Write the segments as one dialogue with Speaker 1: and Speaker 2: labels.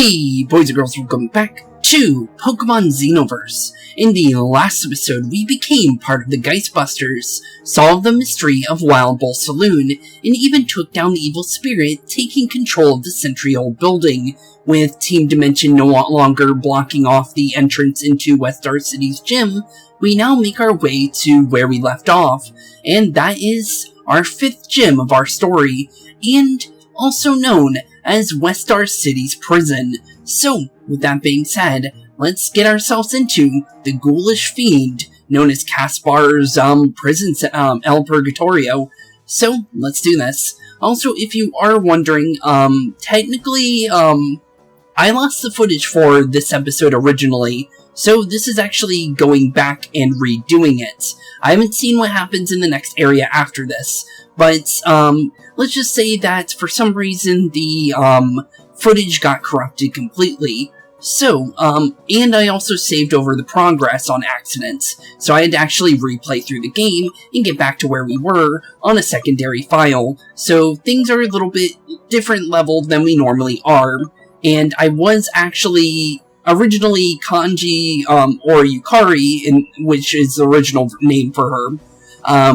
Speaker 1: Hey boys and girls, welcome back to Pokemon Xenoverse. In the last episode, we became part of the Geistbusters, solved the mystery of Wild Bull Saloon, and even took down the evil spirit taking control of the century-old building. With Team Dimension no longer blocking off the entrance into Westar City's gym, we now make our way to where we left off, and that is our 5th gym of our story, and also known as Westar City's prison. So, with that being said, let's get ourselves into the ghoulish fiend known as Caspar's prison El Purgatorio. So, let's do this. Also, if you are wondering, technically, I lost the footage for this episode originally, so this is actually going back and redoing it. I haven't seen what happens in the next area after this, but, let's just say that for some reason the, footage got corrupted completely. So, and I also saved over the progress on accident, so I had to actually replay through the game and get back to where we were on a secondary file. So, things are a little bit different level than we normally are, and I was actually originally Kanji, or Yukari, which is the original name for her.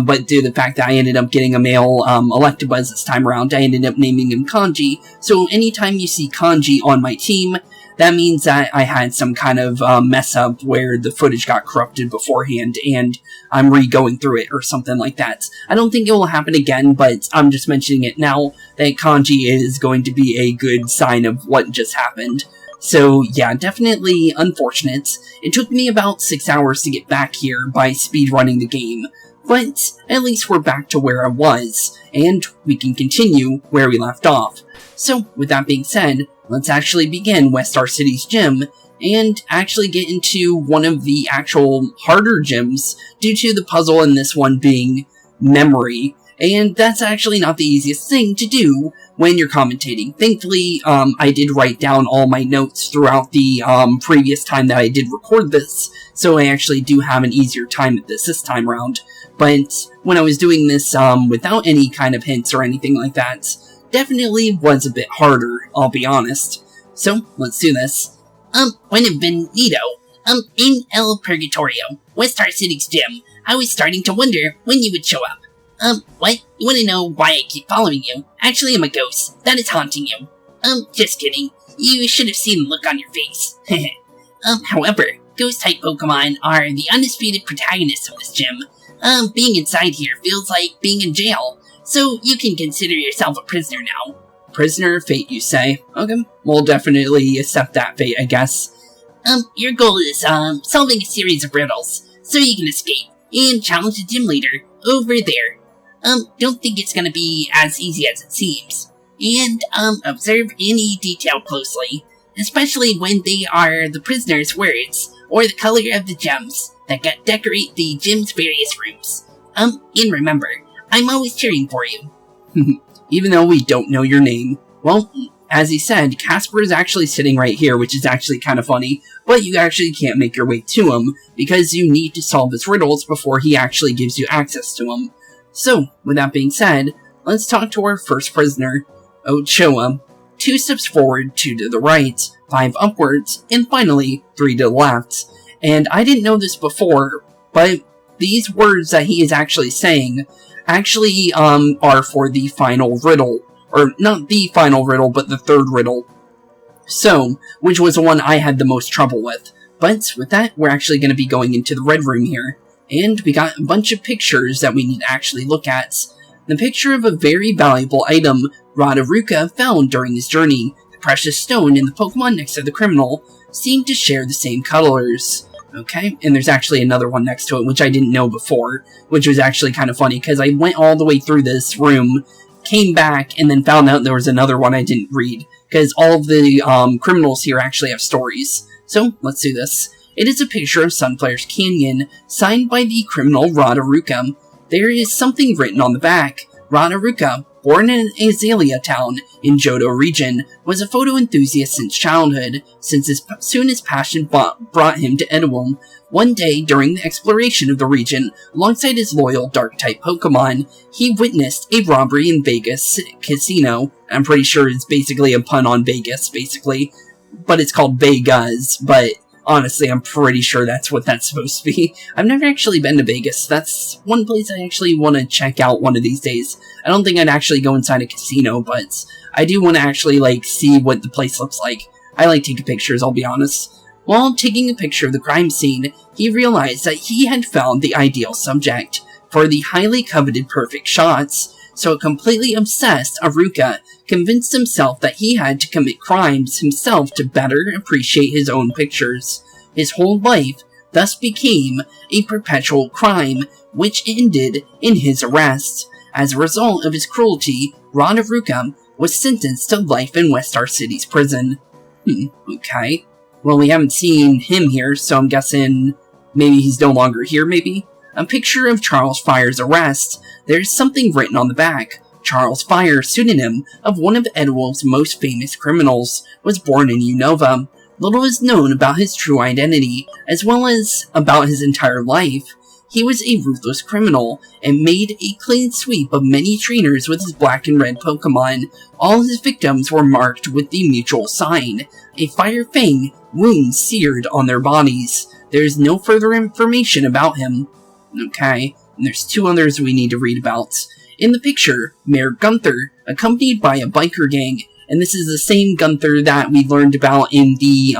Speaker 1: But due to the fact that I ended up getting a male, Electabuzz this time around, I ended up naming him Kanji. So anytime you see Kanji on my team, that means that I had some kind of, mess up where the footage got corrupted beforehand, and I'm re-going through it, or something like that. I don't think it will happen again, but I'm just mentioning it now, that Kanji is going to be a good sign of what just happened. So, yeah, definitely unfortunate. It took me about 6 hours to get back here by speedrunning the game. But at least we're back to where I was, and we can continue where we left off. So, with that being said, let's actually begin Westar City's gym, and actually get into one of the actual harder gyms, due to the puzzle in this one being memory. And that's actually not the easiest thing to do when you're commentating. Thankfully, I did write down all my notes throughout the previous time that I did record this, so I actually do have an easier time at this time around. But when I was doing this without any kind of hints or anything like that, definitely was a bit harder, I'll be honest. So, let's do this. Buenvenido. In El Purgatorio, Westar City's gym. I was starting to wonder when you would show up. What? You want to know why I keep following you? Actually, I'm a ghost that is haunting you. Just kidding. You should have seen the look on your face. However, ghost-type Pokemon are the undisputed protagonists of this gym. Being inside here feels like being in jail, so you can consider yourself a prisoner now. Prisoner of fate, you say? Okay, we'll definitely accept that fate, I guess. Your goal is, solving a series of riddles, so you can escape, and challenge the gym leader over there. Don't think it's gonna be as easy as it seems. And, observe any detail closely, especially when they are the prisoner's words, or the color of the gems that decorate the gym's various rooms. And remember, I'm always cheering for you. Even though we don't know your name. Well, as he said, Casper is actually sitting right here, which is actually kind of funny, but you actually can't make your way to him, because you need to solve his riddles before he actually gives you access to him. So, with that being said, let's talk to our first prisoner, Ochoa. 2 steps forward, 2 to the right, 5 upwards, and finally, 3 to the left. And I didn't know this before, but these words that he is actually saying actually are for the final riddle. Or, not the final riddle, but the 3rd riddle. So, which was the one I had the most trouble with. But, with that, we're actually going to be going into the red room here. And we got a bunch of pictures that we need to actually look at. The picture of a very valuable item Radaruka found during his journey. The precious stone and the Pokemon next to the criminal seem to share the same colors. Okay, and there's actually another one next to it, which I didn't know before, which was actually kind of funny, because I went all the way through this room, came back, and then found out there was another one I didn't read, because all of the criminals here actually have stories. So, let's do this. It is a picture of Sunflower's Canyon, signed by the criminal Radaruka. There is something written on the back. Radaruka, born in Azalea Town in Johto region, was a photo enthusiast since childhood, since soon his passion brought him to Eldiw. One day, during the exploration of the region, alongside his loyal Dark-type Pokemon, he witnessed a robbery in Vegas Casino. I'm pretty sure it's basically a pun on Vegas, basically. but it's called Vegas, but honestly, I'm pretty sure that's what that's supposed to be. I've never actually been to Vegas. That's one place I actually want to check out one of these days. I don't think I'd actually go inside a casino, but I do want to actually, like, see what the place looks like. I like taking pictures, I'll be honest. While taking a picture of the crime scene, he realized that he had found the ideal subject for the highly coveted perfect shots, so a completely obsessed Aruka convinced himself that he had to commit crimes himself to better appreciate his own pictures. His whole life thus became a perpetual crime, which ended in his arrest. As a result of his cruelty, Aruka was sentenced to life in Westar City's prison. Okay. Well, we haven't seen him here, so I'm guessing maybe he's no longer here, maybe? A picture of Charles Fire's arrest. There's something written on the back. Charles Fire, pseudonym of one of Eldiw's most famous criminals, was born in Unova. Little is known about his true identity, as well as about his entire life. He was a ruthless criminal, and made a clean sweep of many trainers with his black and red Pokemon. All his victims were marked with the mutual sign, a fire fang, wounds seared on their bodies. There is no further information about him. Okay, and there's two others we need to read about. In the picture, Mayor Gunther, accompanied by a biker gang, and this is the same Gunther that we learned about in the,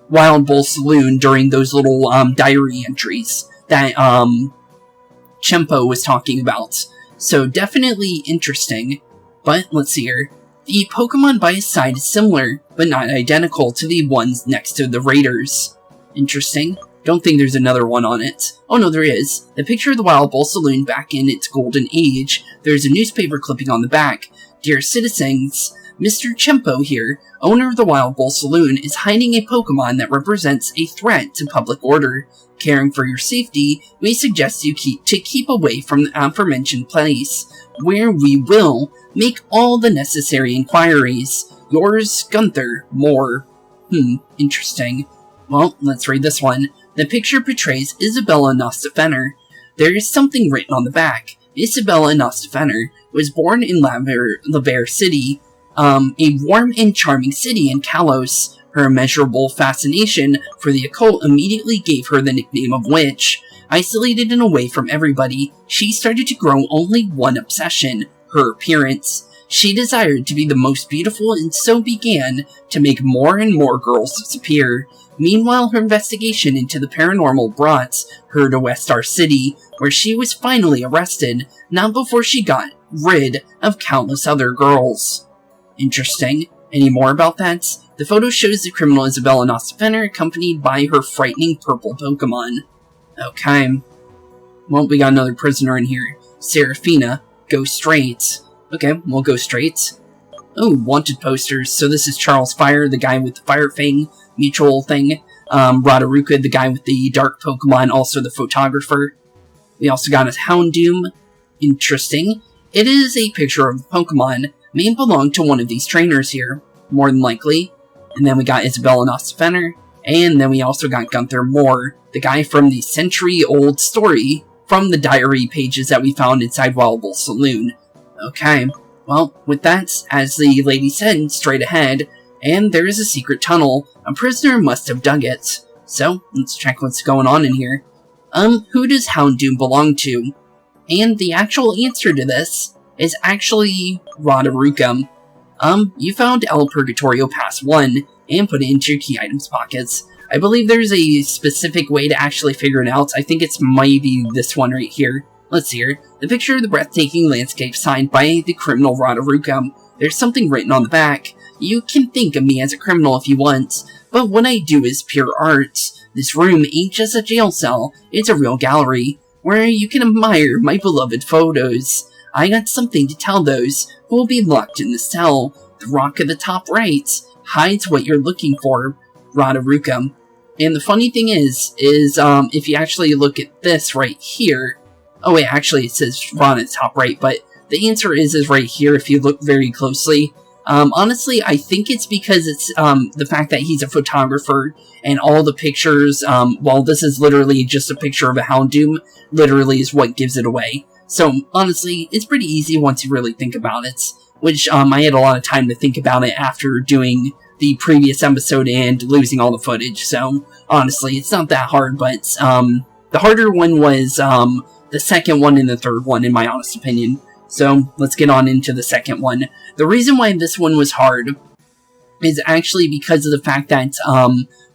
Speaker 1: Wild Bull Saloon during those little, diary entries that, Chempo was talking about. So definitely interesting. But, let's see here. The Pokemon by his side is similar, but not identical to the ones next to the Raiders. Interesting. Don't think there's another one on it. Oh no, there is. The picture of the Wild Bull Saloon back in its golden age. There's a newspaper clipping on the back. Dear citizens, Mr. Chempo here, owner of the Wild Bull Saloon, is hiding a Pokemon that represents a threat to public order. Caring for your safety, we suggest you keep away from the aforementioned place, where we will make all the necessary inquiries. Yours, Gunther, Moore. Interesting. Well, let's read this one. The picture portrays Isabella Nostafener. There is something written on the back. Isabella Nostafener was born in Laver City, a warm and charming city in Kalos. Her immeasurable fascination for the occult immediately gave her the nickname of Witch. Isolated and away from everybody, she started to grow only one obsession, her appearance. She desired to be the most beautiful and so began to make more and more girls disappear. Meanwhile, her investigation into the paranormal brought her to Westar City, where she was finally arrested, not before she got rid of countless other girls. Interesting. Any more about that? The photo shows the criminal Isabella Nostafener accompanied by her frightening purple Pokemon. Okay. Well, we got another prisoner in here. Seraphina. Go straight. Okay, we'll go straight. Oh, wanted posters. So this is Charles Fire, the guy with the Fire Fang mutual thing. Aruka, the guy with the dark Pokemon, also the photographer. We also got his Houndoom. Interesting. It is a picture of the Pokemon. May belong to one of these trainers here, more than likely. And then we got Isabella Nostafener. And then we also got Gunther Moore, the guy from the century-old story from the diary pages that we found inside Wild Bull Saloon. Okay, well, with that, as the lady said, straight ahead, and there is a secret tunnel. A prisoner must have dug it. So, let's check what's going on in here. Who does Houndoom belong to? And the actual answer to this is actually Aruka. You found El Purgatorio Pass 1, and put it into your key items pockets. I believe there's a specific way to actually figure it out. I think it's maybe this one right here. Let's see here. The picture of the breathtaking landscape signed by the criminal Aruka. There's something written on the back. You can think of me as a criminal if you want, but what I do is pure art. This room ain't just a jail cell, it's a real gallery, where you can admire my beloved photos. I got something to tell those who will be locked in the cell. The rock at the top right hides what you're looking for, Aruka. And the funny thing is if you actually look at this right here, oh wait, actually it says Ron at the top right, but the answer is right here if you look very closely. Honestly, I think it's because it's the fact that he's a photographer and all the pictures, while this is literally just a picture of a Houndoom, literally is what gives it away. So, honestly, it's pretty easy once you really think about it, which I had a lot of time to think about it after doing the previous episode and losing all the footage, so honestly, it's not that hard, but the harder one was the second one and the third one, in my honest opinion. So let's get on into the second one. The reason why this one was hard is actually because of the fact that,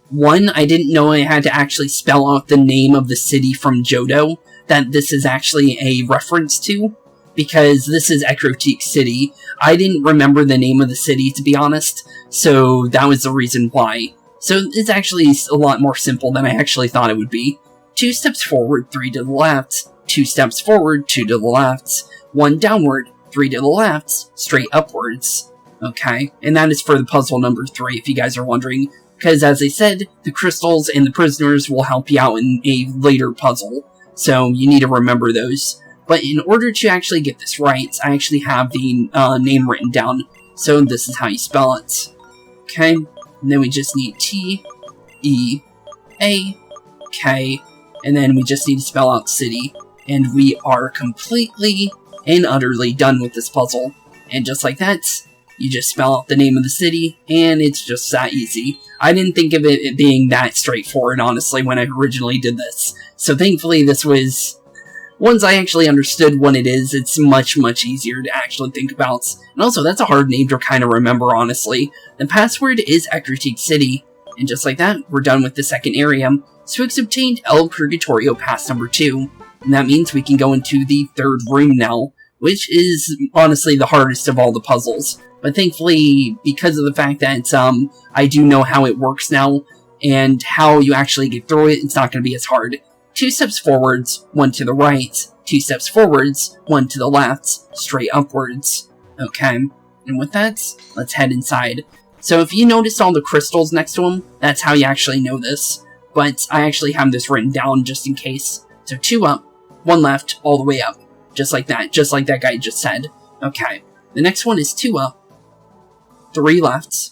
Speaker 1: one, I didn't know I had to actually spell out the name of the city from Johto, that this is actually a reference to, because this is Ecruteak City. I didn't remember the name of the city, to be honest, so that was the reason why. So it's actually a lot more simple than I actually thought it would be. 2 steps forward, 3 to the left. 2 steps forward, 2 to the left. 1 downward, 3 to the left, straight upwards. Okay, and that is for the puzzle number 3, if you guys are wondering. Because, as I said, the crystals and the prisoners will help you out in a later puzzle. So, you need to remember those. But in order to actually get this right, I actually have the name written down. So, this is how you spell it. Okay, and then we just need T, E, A, K, and then we just need to spell out city. And we are completely and utterly done with this puzzle. And just like that, you just spell out the name of the city, and it's just that easy. I didn't think of it being that straightforward, honestly, when I originally did this. So thankfully, this was... Once I actually understood what it is, it's much, much easier to actually think about. And also, that's a hard name to kind of remember, honestly. The password is Ecruteak City. And just like that, we're done with the second area. Spooks obtained El Purgatorio Pass number 2. And that means we can go into the third room now, which is honestly the hardest of all the puzzles. But thankfully, because of the fact that I do know how it works now, and how you actually get through it, it's not going to be as hard. 2 steps forwards, 1 to the right. 2 steps forwards, 1 to the left, straight upwards. Okay, and with that, let's head inside. So if you noticed all the crystals next to them, that's how you actually know this. But I actually have this written down just in case. So 2 up, 1 left, all the way up. Just like that guy just said. Okay, the next one is 2 up, 3 left,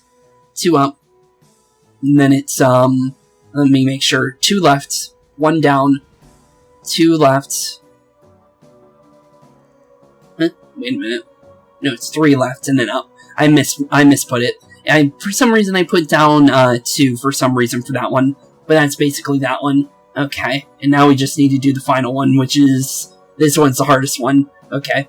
Speaker 1: 2 up, and then it's, let me make sure, 2 left, 1 down, 2 left, wait a minute, no, it's 3 left, and then up. I misput it. For some reason I put down, 2 for some reason for that one, but that's basically that one. Okay, and now we just need to do the final one, which is, this one's the hardest one. Okay.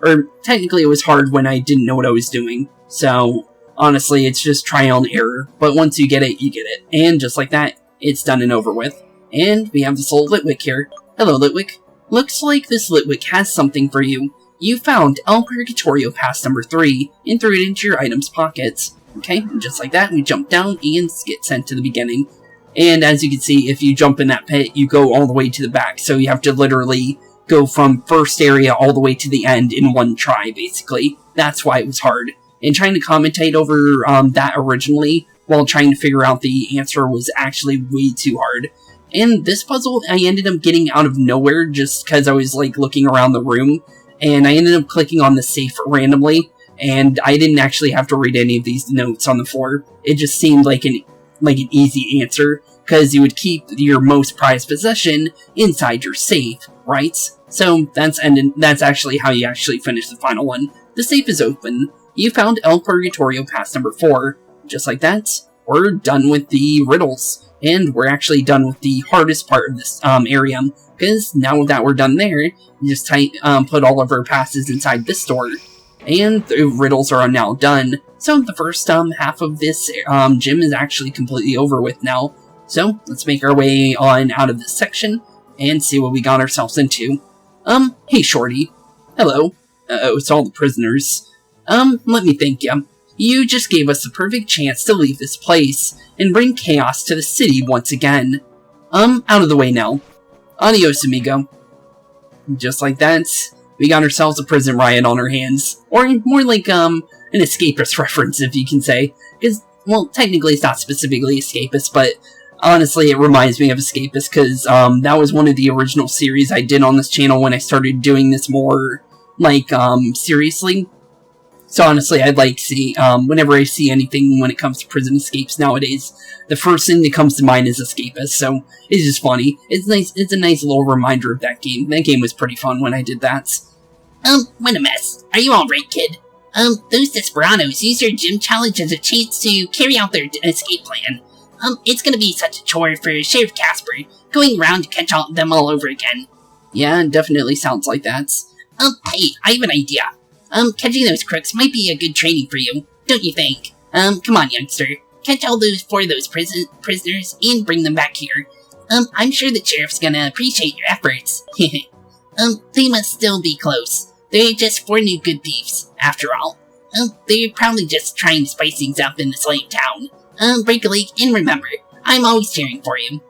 Speaker 1: Or, technically it was hard when I didn't know what I was doing, so... Honestly, it's just trial and error, but once you get it, you get it. And just like that, it's done and over with. And we have this little Litwick here. Hello, Litwick. Looks like this Litwick has something for you. You found El Purgatorio Pass number 3 and threw it into your item's pockets. Okay, and just like that, we jump down and get sent to the beginning. And as you can see, if you jump in that pit, you go all the way to the back, so you have to literally go from first area all the way to the end in one try, basically. That's why it was hard. And trying to commentate over that originally, while trying to figure out the answer, was actually way too hard. And this puzzle, I ended up getting out of nowhere just because I was, like, looking around the room, and I ended up clicking on the safe randomly, and I didn't actually have to read any of these notes on the floor. It just seemed like an easy answer, because you would keep your most prized possession inside your safe, right? So, that's actually how you actually finish the final one. The safe is open. You found El Purgatorio Pass number 4. Just like that, we're done with the riddles. And we're actually done with the hardest part of this area. Because now that we're done there, you just put all of our passes inside this door. And the riddles are now done. So the first half of this gym is actually completely over with now. So let's make our way on out of this section and see what we got ourselves into. Hey Shorty. Hello. It's all the prisoners. Let me thank you. You just gave us the perfect chance to leave this place and bring chaos to the city once again. Out of the way now. Adios, amigo. Just like that, we got ourselves a prison riot on our hands. Or more like, an escapist reference, if you can say. Because, well, technically it's not specifically escapist, but honestly it reminds me of escapist, because, that was one of the original series I did on this channel when I started doing this more, like, seriously. So honestly, I'd like to see, whenever I see anything when it comes to prison escapes nowadays, the first thing that comes to mind is escapist, so it's just funny. It's nice. It's a nice little reminder of that game. That game was pretty fun when I did that.
Speaker 2: What a mess. Are you alright, kid? Those desperados use your gym challenge as a chance to carry out their escape plan. It's gonna be such a chore for Sheriff Casper, going around to catch them all over again.
Speaker 1: Yeah, it definitely sounds like that.
Speaker 2: Hey, I have an idea. Catching those crooks might be a good training for you, don't you think? Come on, youngster. Catch all four of those prisoners and bring them back here. I'm sure the sheriff's gonna appreciate your efforts. They must still be close. They're just 4 new good thieves, after all. They're probably just trying to spice things up in this lame town. Break a leg, and remember, I'm always cheering for you.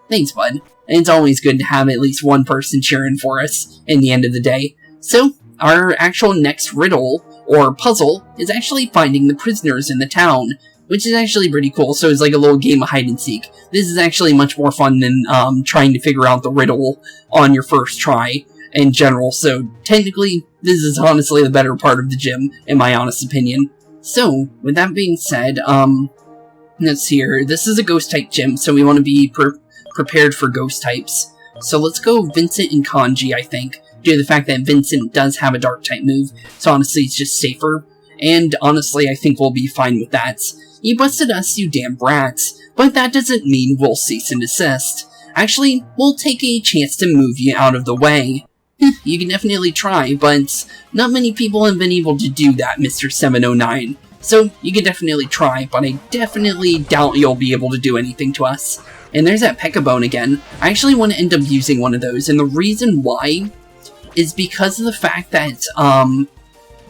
Speaker 1: Thanks, bud. It's always good to have at least one person cheering for us in the end of the day. So, our actual next riddle, or puzzle, is actually finding the prisoners in the town, which is actually pretty cool. So it's like a little game of hide and seek. This is actually much more fun than trying to figure out the riddle on your first try in general. So technically, this is honestly the better part of the gym, in my honest opinion. So, with that being said, let's see here. This is a ghost type gym, so we want to be prepared for ghost types. So let's go Vincent and Kanji, I think, due to the fact that Vincent does have a dark type move, so honestly it's just safer, and honestly I think we'll be fine with that. You busted us, you damn brats, but that doesn't mean we'll cease and desist. Actually, we'll take a chance to move you out of the way. You can definitely try, but not many people have been able to do that, Mr. 709. So, you can definitely try, but I definitely doubt you'll be able to do anything to us. And there's that Pekka-bone again. I actually want to end up using one of those, and the reason why is because of the fact that,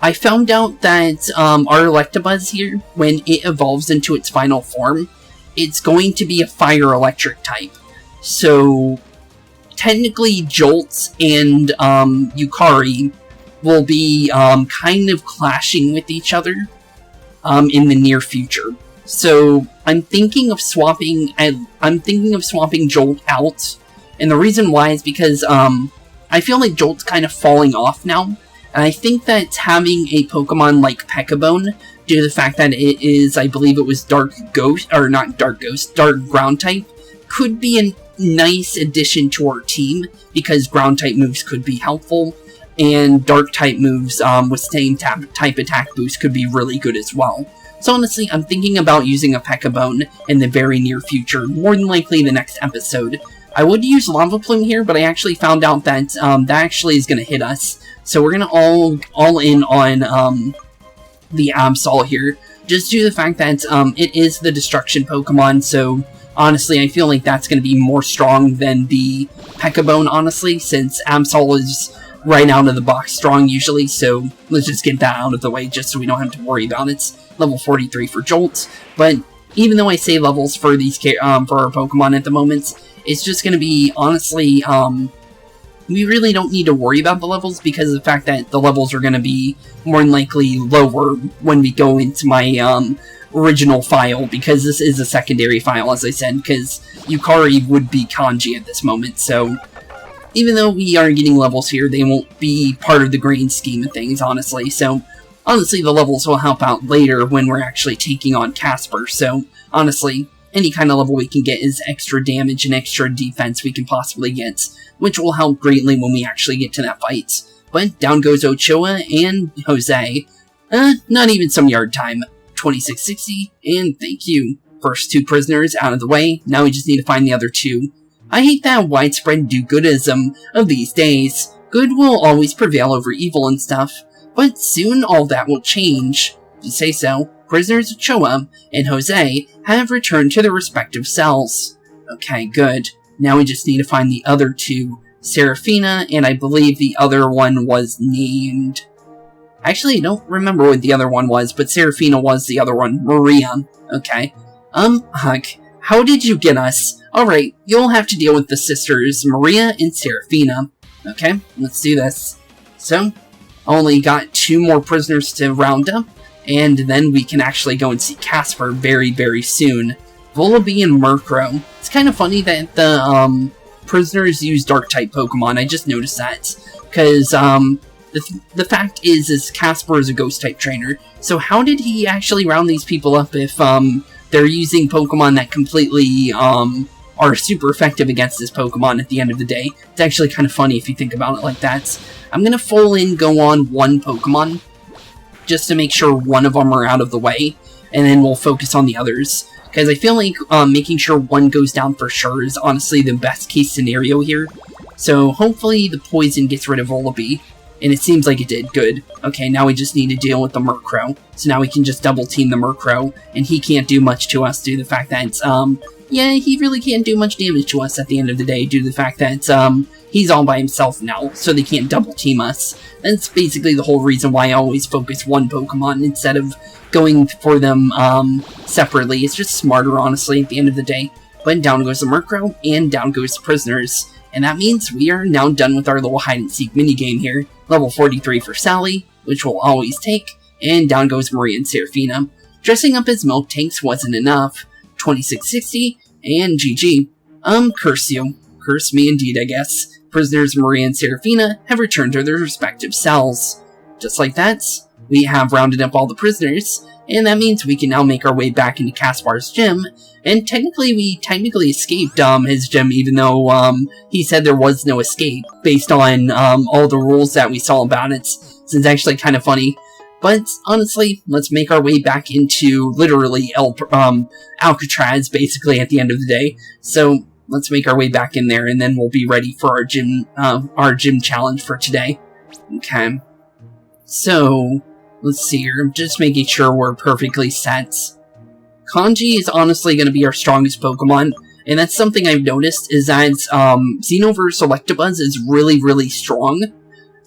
Speaker 1: I found out that, our Electabuzz here, when it evolves into its final form, it's going to be a fire-electric type. So, technically, Jolts and, Yukari will be, kind of clashing with each other, in the near future. So, I'm thinking of swapping Jolt out, and the reason why is because, I feel like Jolt's kind of falling off now, and I think that having a Pokemon like Pekka-bone, due to the fact that it is, I believe it was Dark Ground type, could be a nice addition to our team, because Ground type moves could be helpful, and Dark type moves with same type attack boost could be really good as well. So honestly, I'm thinking about using a Pekka-bone in the very near future, more than likely the next episode. I would use Lava Plume here, but I actually found out that that actually is going to hit us. So we're going to all in on the Absol here, just due to the fact that it is the Destruction Pokemon, so honestly I feel like that's going to be more strong than the Pekka-bone, honestly, since Absol is right out of the box strong usually, so let's just get that out of the way just so we don't have to worry about it. Level 43 for Jolt, but even though I say levels for these for our Pokemon at the moment, it's just going to be, honestly, we really don't need to worry about the levels because of the fact that the levels are going to be more than likely lower when we go into my original file, because this is a secondary file, as I said, because Yukari would be Kanji at this moment, so even though we are getting levels here, they won't be part of the grand scheme of things, honestly, so honestly the levels will help out later when we're actually taking on Casper, so honestly, any kind of level we can get is extra damage and extra defense we can possibly get, which will help greatly when we actually get to that fight. But down goes Ochoa and Jose. Not even some yard time. 2660, and thank you. First 2 prisoners out of the way, now we just need to find the other 2. I hate that widespread do-goodism of these days. Good will always prevail over evil and stuff, but soon all that will change. If you say so. Prisoners Ochoa and Jose have returned to their respective cells. Okay, good. Now we just need to find the other 2, Serafina, and I believe the other one was named... Actually, I don't remember what the other one was, but Serafina was the other one. Maria. Okay. Huck, how did you get us? Alright, you'll have to deal with the sisters, Maria and Serafina. Okay, let's do this. So, only got 2 more prisoners to round up, and then we can actually go and see Casper very, very soon. Vullaby and Murkrow. It's kind of funny that the, prisoners use Dark-type Pokemon. I just noticed that. Because, the fact is Casper is a Ghost-type trainer. So how did he actually round these people up if, they're using Pokemon that completely, are super effective against this Pokemon at the end of the day? It's actually kind of funny if you think about it like that. I'm gonna full in go on 1 Pokemon, just to make sure one of them are out of the way, and then we'll focus on the others. Because I feel like making sure one goes down for sure is honestly the best case scenario here. So hopefully the poison gets rid of Eldiw, and it seems like it did. Good. Okay, now we just need to deal with the Murkrow. So now we can just double team the Murkrow, and he can't do much to us due to the fact that, yeah, he really can't do much damage to us at the end of the day due to the fact that, he's all by himself now, so they can't double team us. That's basically the whole reason why I always focus one Pokemon instead of going for them, separately. It's just smarter, honestly, at the end of the day. But down goes the Murkrow, and down goes the prisoners. And that means we are now done with our little hide-and-seek minigame here. Level 43 for Sally, which we'll always take, and down goes Maria and Seraphina. Dressing up as milk tanks wasn't enough. 2660, and GG. Curse you. Curse me indeed, I guess. Prisoners Maria and Seraphina have returned to their respective cells. Just like that, we have rounded up all the prisoners, and that means we can now make our way back into Caspar's gym, and technically we escaped his gym, even though he said there was no escape, based on all the rules that we saw about it. So it's actually kind of funny. But honestly, let's make our way back into literally Alcatraz, basically, at the end of the day. So let's make our way back in there, and then we'll be ready for our gym challenge for today. Okay. So let's see here. I'm just making sure we're perfectly set. Kanji is honestly going to be our strongest Pokemon, and that's something I've noticed, is that Xenoverse Electabuzz is really, really strong,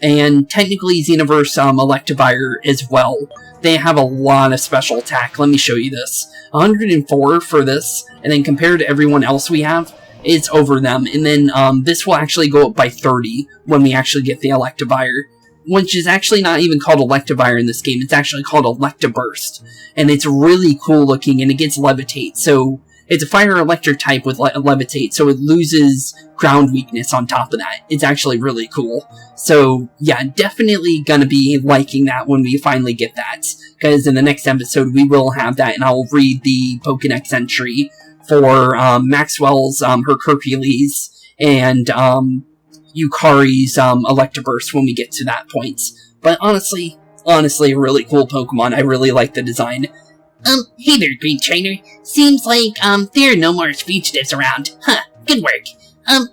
Speaker 1: and technically Xenoverse Electivire as well. They have a lot of special attack. Let me show you this. 104 for this, and then compared to everyone else we have, it's over them, and then this will actually go up by 30 when we actually get the Electivire, which is actually not even called Electivire in this game. It's actually called Electaburst, and it's really cool looking, and it gets Levitate, so it's a fire electric type with Levitate, so it loses ground weakness on top of that. It's actually really cool. So yeah, definitely gonna be liking that when we finally get that, because in the next episode we will have that, and I'll read the Pokédex entry for Maxwell's Hercules and Yukari's Electaburst when we get to that point. But honestly, a really cool Pokemon. I really like the design.
Speaker 2: Hey there, Green Trainer. Seems like, there are no more fugitives around. Huh, good work.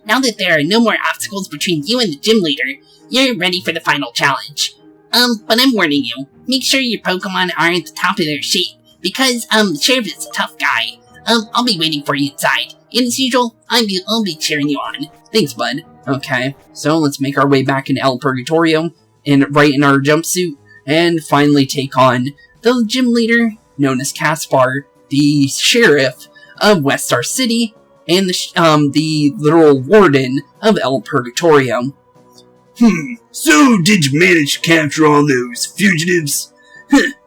Speaker 2: Now that there are no more obstacles between you and the gym leader, you're ready for the final challenge. But I'm warning you, make sure your Pokemon are at the top of their shape, because, the sheriff is a tough guy. I'll be waiting for you inside. And as usual, I'll be cheering you on.
Speaker 1: Thanks, bud. Okay, so let's make our way back into El Purgatorio, and right in our jumpsuit, and finally take on the gym leader, known as Caspar, the sheriff of West Star City, and the literal warden of El Purgatorio.
Speaker 3: So did you manage to capture all those fugitives?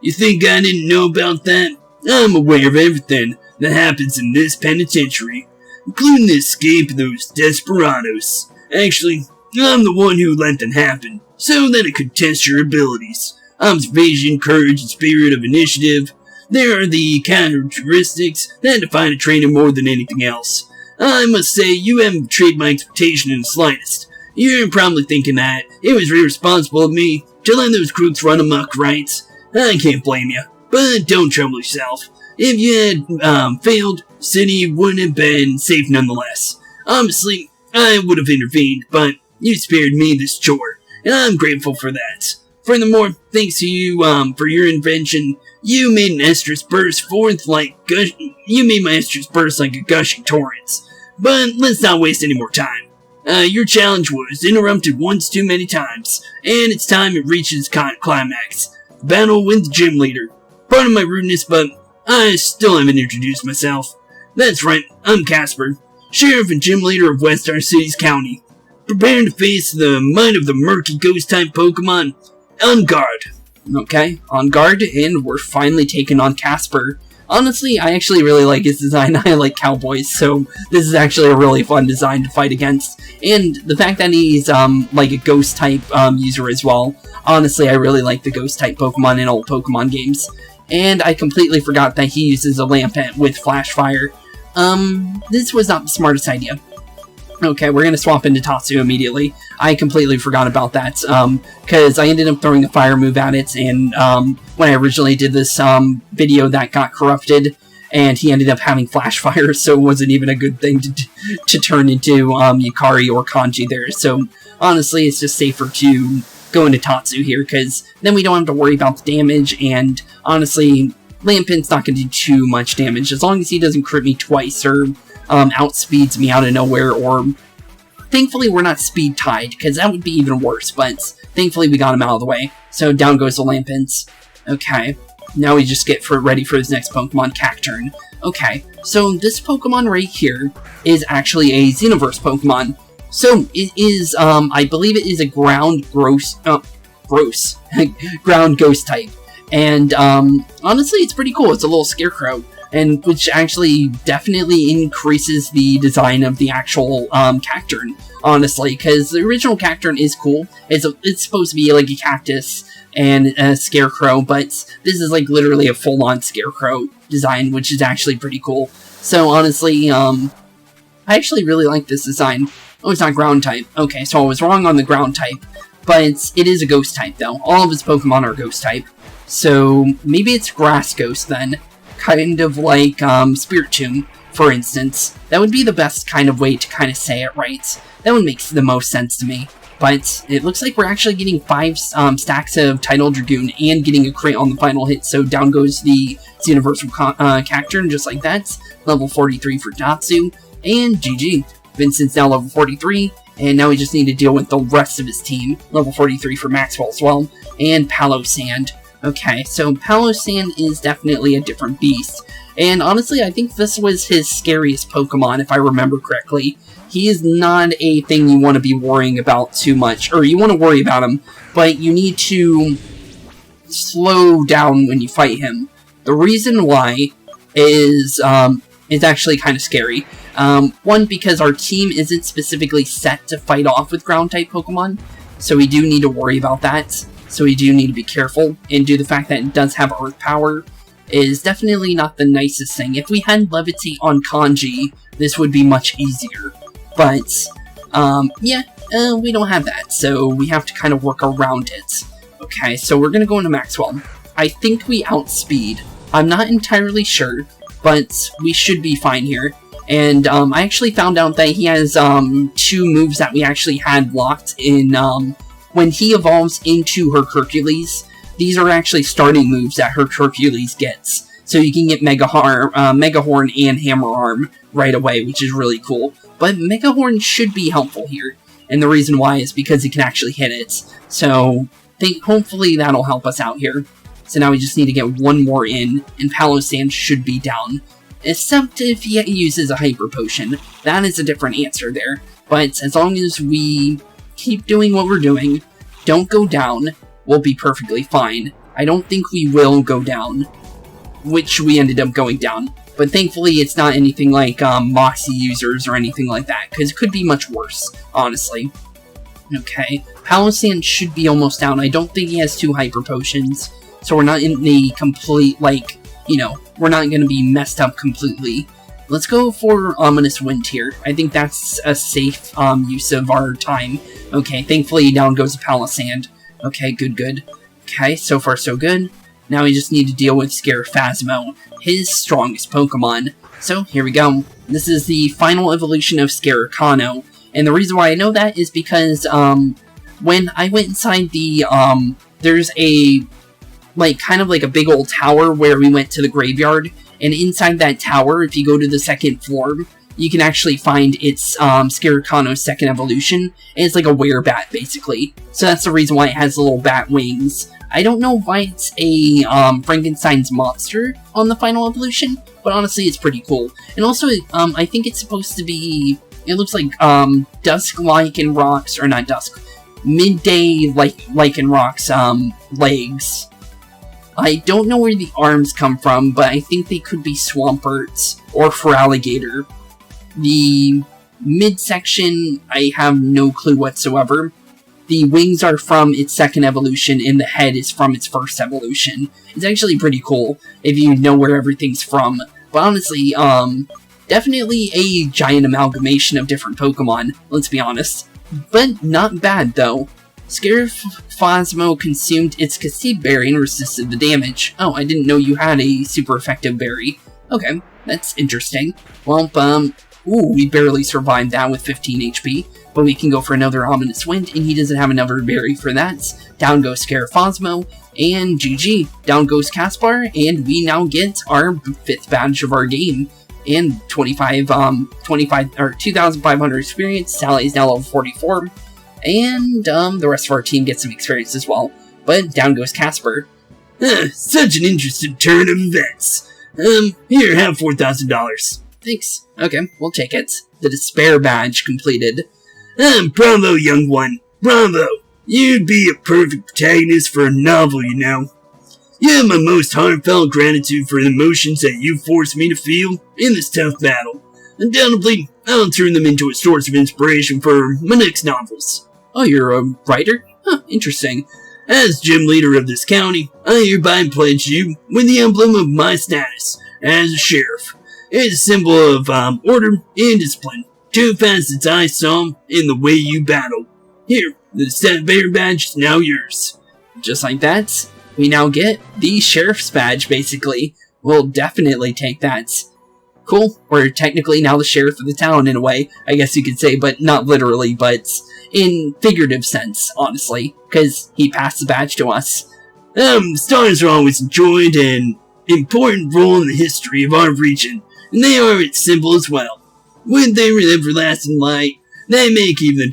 Speaker 3: You think I didn't know about that? I'm aware of everything that happens in this penitentiary, including the escape of those desperados. Actually, I'm the one who let them happen, so that it could test your abilities. Observation, courage, and spirit of initiative. There are the characteristics that define a trainer more than anything else. I must say, you haven't betrayed my expectation in the slightest. You're probably thinking that it was irresponsible of me to let those crooks run amok, right? I can't blame you, but don't trouble yourself. If you had failed, the city wouldn't have been safe nonetheless. Honestly, I would have intervened, but you spared me this chore, and I'm grateful for that. Furthermore, thanks to you for your invention, you made an estrus burst forth like my estrus burst like a gushing torrent. But let's not waste any more time. Your challenge was interrupted once too many times, and it's time it reaches climax. Battle with the gym leader. Pardon my rudeness, but I still haven't introduced myself. That's right, I'm Casper, Sheriff and Gym Leader of West Star City's County. Preparing to face the might of the murky ghost-type Pokemon, on guard.
Speaker 1: Okay, on guard, and we're finally taking on Casper. Honestly, I actually really like his design. I like cowboys, so this is actually a really fun design to fight against. And the fact that he's, like a ghost-type, user as well. Honestly, I really like the ghost-type Pokemon in old Pokemon games. And I completely forgot that he uses a Lampent with Flash Fire. This was not the smartest idea. Okay, we're gonna swap into Tatsu immediately. I completely forgot about that, because I ended up throwing a fire move at it, and, when I originally did this video that got corrupted, and he ended up having flash fire, so it wasn't even a good thing to turn into Yukari or Kanji there. So honestly, it's just safer to go into Tatsu here, because then we don't have to worry about the damage, and honestly, Lampin's not going to do too much damage, as long as he doesn't crit me twice, or outspeeds me out of nowhere, or thankfully we're not speed tied, because that would be even worse, but thankfully we got him out of the way. So down goes the Lampins. Okay, now we just get ready for his next Pokemon, Cacturn. Okay, so this Pokemon right here is actually a Xenoverse Pokemon. So it is, I believe it is a ground ground ghost type. And honestly, it's pretty cool. It's a little scarecrow, and which actually definitely increases the design of the actual Cacturn, honestly, because the original Cacturn is cool. It's supposed to be like a cactus and a scarecrow, but this is like literally a full-on scarecrow design, which is actually pretty cool. So honestly, I actually really like this design. Oh, it's not ground type. Okay, so I was wrong on the ground type, but it is a ghost type though. All of its Pokemon are ghost type. So maybe it's Grass Ghost then. Kind of like Spiritomb, for instance. That would be the best kind of way to kind of say it right. That would make the most sense to me. But it looks like we're actually getting 5 stacks of Tidal Dragoon and getting a crit on the final hit. So down goes the Xenoverse Cacturn, just like that. Level 43 for Tatsu. And GG. Vincent's now level 43. And now we just need to deal with the rest of his team. Level 43 for Maxwell as well. And Palossand. Okay, so Palossand is definitely a different beast. And honestly, I think this was his scariest Pokemon, if I remember correctly. He is not a thing you want to be worrying about too much. Or you want to worry about him, but you need to slow down when you fight him. The reason why is actually kind of scary. One, because our team isn't specifically set to fight off with ground-type Pokemon, so we do need to worry about that. So we do need to be careful, and due to the fact that it does have Earth power, is definitely not the nicest thing. If we had Levitate on Kanji, this would be much easier. But, yeah, we don't have that, so we have to kind of work around it. Okay, so we're gonna go into Maxwell. I think we outspeed. I'm not entirely sure, but we should be fine here. And, I actually found out that he has, 2 moves that we actually had locked in, when he evolves into Hercules. These are actually starting moves that Hercules gets. So you can get Mega Horn and Hammer Arm right away, which is really cool. But Mega Horn should be helpful here. And the reason why is because he can actually hit it. So hopefully that'll help us out here. So now we just need to get one more in, and Palossand should be down. Except if he uses a Hyper Potion. That is a different answer there. But as long as we keep doing what we're doing, don't go down, we'll be perfectly fine. I don't think we will go down, which we ended up going down. But thankfully it's not anything like Moxie users or anything like that, because it could be much worse, honestly. Okay, Palossand should be almost down. I don't think he has 2 Hyper Potions, so we're not in the complete, like, you know, we're not going to be messed up completely. Let's go for Ominous Wind here. I think that's a safe use of our time. Okay, thankfully down goes Palossand. Okay, good. Okay, so far so good. Now we just need to deal with Scarafasmo, his strongest Pokemon. So, here we go. This is the final evolution of Scaricano. And the reason why I know that is because, when I went inside the, there's a, like, kind of like a big old tower where we went to the graveyard. And inside that tower, if you go to the 2nd floor, you can actually find its Scaricano's 2nd evolution. And it's like a werebat, basically. So that's the reason why it has little bat wings. I don't know why it's a Frankenstein's monster on the final evolution, but honestly, it's pretty cool. And also, I think it's supposed to be, it looks like Dusk Lycanroc's, or not Dusk, Midday Lycanroc's legs. I don't know where the arms come from, but I think they could be Swampert's or Feraligatr. The midsection, I have no clue whatsoever. The wings are from its 2nd evolution, and the head is from its 1st evolution. It's actually pretty cool, if you know where everything's from. But honestly, definitely a giant amalgamation of different Pokemon, let's be honest. But not bad, though. Phosmo consumed its Cassib berry and resisted the damage. Oh, I didn't know you had a super effective berry. Okay, that's interesting. Well, ooh, we barely survived that with 15 HP, but we can go for another Ominous Wind, and he doesn't have another berry for that. Down goes Phosmo, and GG. Down goes Caspar, and we now get our 5th badge of our game. And 2,500 experience. Sally is now level 44. And, the rest of our team gets some experience as well. But down goes Caspar.
Speaker 3: Such an interesting turn of events. Here, have $4,000.
Speaker 1: Thanks. Okay, we'll take it. The Despair badge completed.
Speaker 3: Bravo, young one. Bravo. You'd be a perfect protagonist for a novel, you know. You have my most heartfelt gratitude for the emotions that you forced me to feel in this tough battle. Undoubtedly, I'll turn them into a source of inspiration for my next novels.
Speaker 1: Oh, you're a writer? Huh, interesting.
Speaker 3: As gym leader of this county, I hereby pledge you with the emblem of my status as a sheriff. It's a symbol of order and discipline. 2 facets I saw in the way you battle. Here, the Despair badge is now yours.
Speaker 1: Just like that, we now get the sheriff's badge, basically. We'll definitely take that. Cool, we're technically now the sheriff of the town in a way, I guess you could say, but not literally, but in figurative sense, honestly, because he passed the badge to us.
Speaker 3: Stars are always enjoyed an important role in the history of our region, and they are its symbol as well. With their everlasting light, they make even the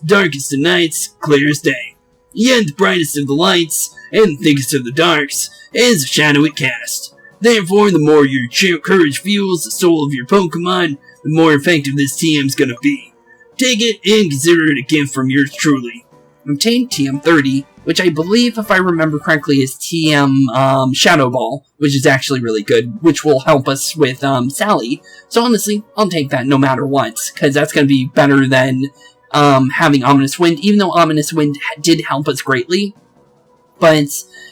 Speaker 3: darkest of nights clear as day. Yet the brightest of the lights, and the thickest of the darks, is the shadow it casts. Therefore, the more your courage fuels the soul of your Pokemon, the more effective this TM's gonna be. Take it and consider it a gift from yours truly.
Speaker 1: Obtained TM30, which I believe, if I remember correctly, is TM Shadow Ball, which is actually really good, which will help us with Sally. So honestly, I'll take that no matter what, because that's going to be better than having Ominous Wind, even though Ominous Wind did help us greatly. But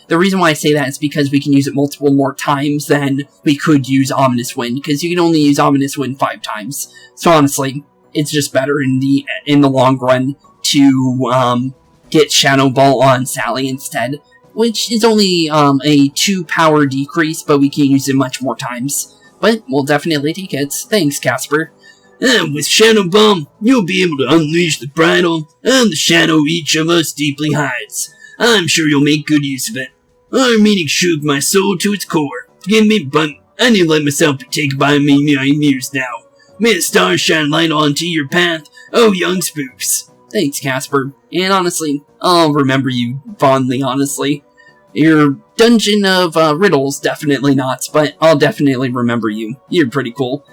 Speaker 1: the reason why I say that is because we can use it multiple more times than we could use Ominous Wind, because you can only use Ominous Wind 5 times. So honestly, it's just better in the long run to get Shadow Ball on Sally instead, which is only a 2 power decrease, but we can use it much more times. But we'll definitely take it. Thanks, Caspar.
Speaker 3: With Shadow Ball, you'll be able to unleash the bridle and the shadow each of us deeply hides. I'm sure you'll make good use of it. Our meeting shook my soul to its core. Forgive me, but I need to let myself be taken by my muse now. May the stars shine light onto your path, oh young Spooks.
Speaker 1: Thanks, Caspar. And honestly, I'll remember you fondly, honestly. Your dungeon of riddles, definitely not, but I'll definitely remember you. You're pretty cool.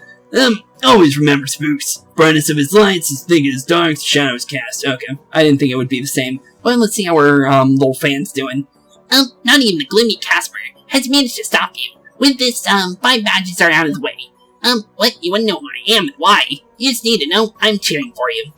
Speaker 3: Always remember Spooks. Brightness of his lights, as thick as dark, shadows cast.
Speaker 1: Okay, I didn't think it would be the same. But let's see how our little fan's doing.
Speaker 2: Not even the gloomy Caspar has managed to stop you. With this, 5 badges are out of the way. What? You wanna know who I am and why? You just need to know I'm cheering for you.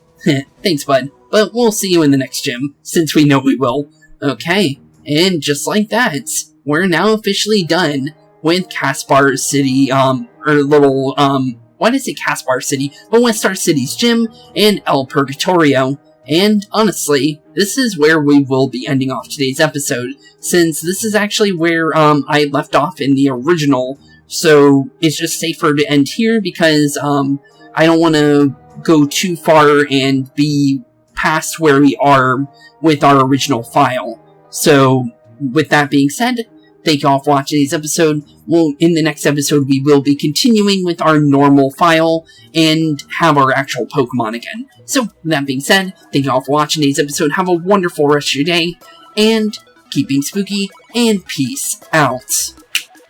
Speaker 1: Thanks, bud. But we'll see you in the next gym, since we know we will. Okay, and just like that, we're now officially done with Caspar City, why did I say Caspar City? But Westar City's gym and El Purgatorio. And honestly, this is where we will be ending off today's episode, since this is actually where I left off in the original, so it's just safer to end here because I don't want to go too far and be past where we are with our original file. So, with that being said, thank you all for watching today's episode. Well, in the next episode, we will be continuing with our normal file and have our actual Pokemon again. So, with that being said, thank you all for watching today's episode. Have a wonderful rest of your day, and keep being spooky, and peace out.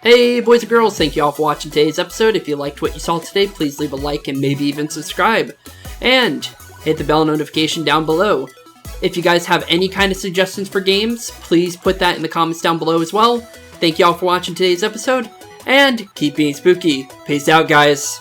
Speaker 1: Hey, boys and girls, thank you all for watching today's episode. If you liked what you saw today, please leave a like and maybe even subscribe. And hit the bell notification down below. If you guys have any kind of suggestions for games, please put that in the comments down below as well. Thank you all for watching today's episode, and keep being spooky. Peace out, guys.